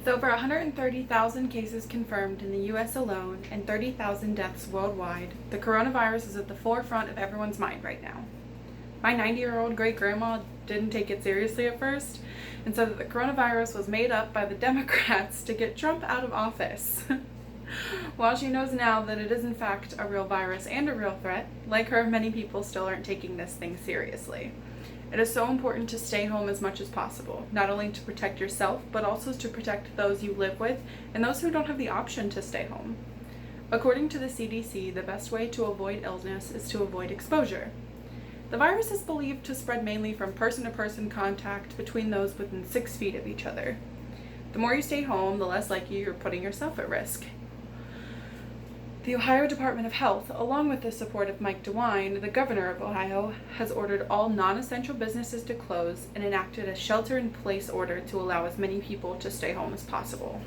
With over 130,000 cases confirmed in the US alone and 30,000 deaths worldwide, the coronavirus is at the forefront of everyone's mind right now. My 90-year-old great-grandma didn't take it seriously at first and said that the coronavirus was made up by the Democrats to get Trump out of office. While she knows now that it is in fact a real virus and a real threat, like her, many people still aren't taking this thing seriously. It is so important to stay home as much as possible, not only to protect yourself, but also to protect those you live with and those who don't have the option to stay home. According to the CDC, the best way to avoid illness is to avoid exposure. The virus is believed to spread mainly from person-to-person contact between those within 6 feet of each other. The more you stay home, the less likely you're putting yourself at risk. The Ohio Department of Health, along with the support of Mike DeWine, the governor of Ohio, has ordered all non-essential businesses to close and enacted a shelter-in-place order to allow as many people to stay home as possible.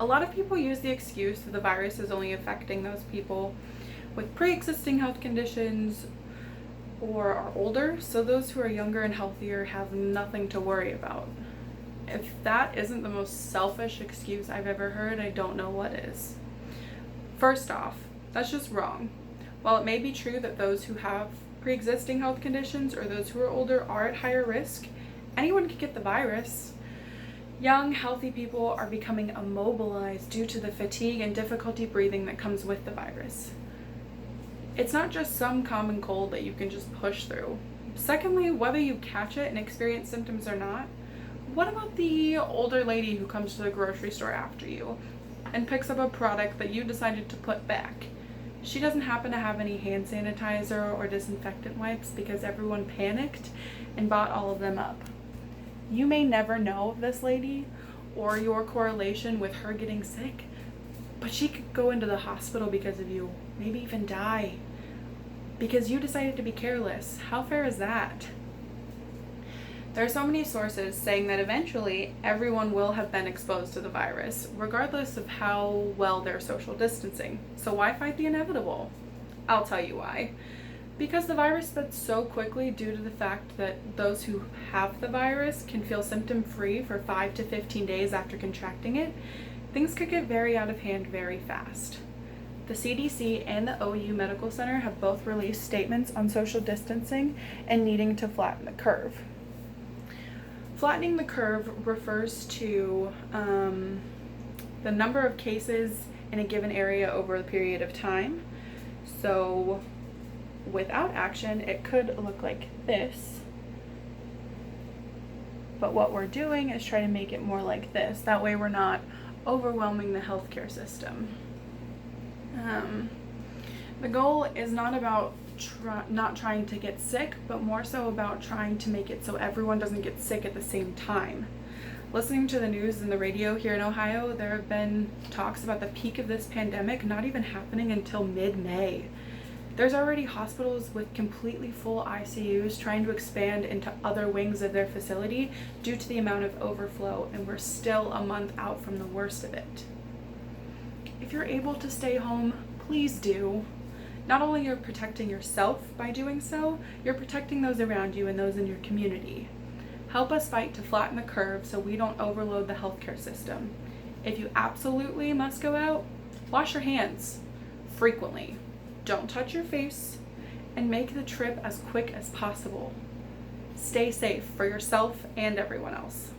A lot of people use the excuse that the virus is only affecting those people with pre-existing health conditions or are older, so those who are younger and healthier have nothing to worry about. If that isn't the most selfish excuse I've ever heard, I don't know what is. First off, that's just wrong. While it may be true that those who have pre-existing health conditions or those who are older are at higher risk, anyone could get the virus. Young, healthy people are becoming immobilized due to the fatigue and difficulty breathing that comes with the virus. It's not just some common cold that you can just push through. Secondly, whether you catch it and experience symptoms or not, what about the older lady who comes to the grocery store after you and picks up a product that you decided to put back? She doesn't happen to have any hand sanitizer or disinfectant wipes because everyone panicked and bought all of them up. You may never know of this lady or your correlation with her getting sick, but she could go into the hospital because of you, maybe even die, because you decided to be careless. How fair is that? There are so many sources saying that eventually everyone will have been exposed to the virus, regardless of how well they're social distancing. So why fight the inevitable? I'll tell you why. Because the virus spreads so quickly due to the fact that those who have the virus can feel symptom-free for 5 to 15 days after contracting it, things could get very out of hand very fast. The CDC and the OU Medical Center have both released statements on social distancing and needing to flatten the curve. Flattening the curve refers to the number of cases in a given area over a period of time. So without action, it could look like this. But what we're doing is try to make it more like this. That way we're not overwhelming the healthcare system. The goal is not about not trying to get sick, but more so about trying to make it so everyone doesn't get sick at the same time. Listening to the news and the radio here in Ohio, there have been talks about the peak of this pandemic not even happening until mid-May. There's already hospitals with completely full ICUs trying to expand into other wings of their facility due to the amount of overflow, and we're still a month out from the worst of it. If you're able to stay home, please do. Not only are you protecting yourself by doing so, you're protecting those around you and those in your community. Help us fight to flatten the curve so we don't overload the healthcare system. If you absolutely must go out, wash your hands frequently. Don't touch your face, and make the trip as quick as possible. Stay safe for yourself and everyone else.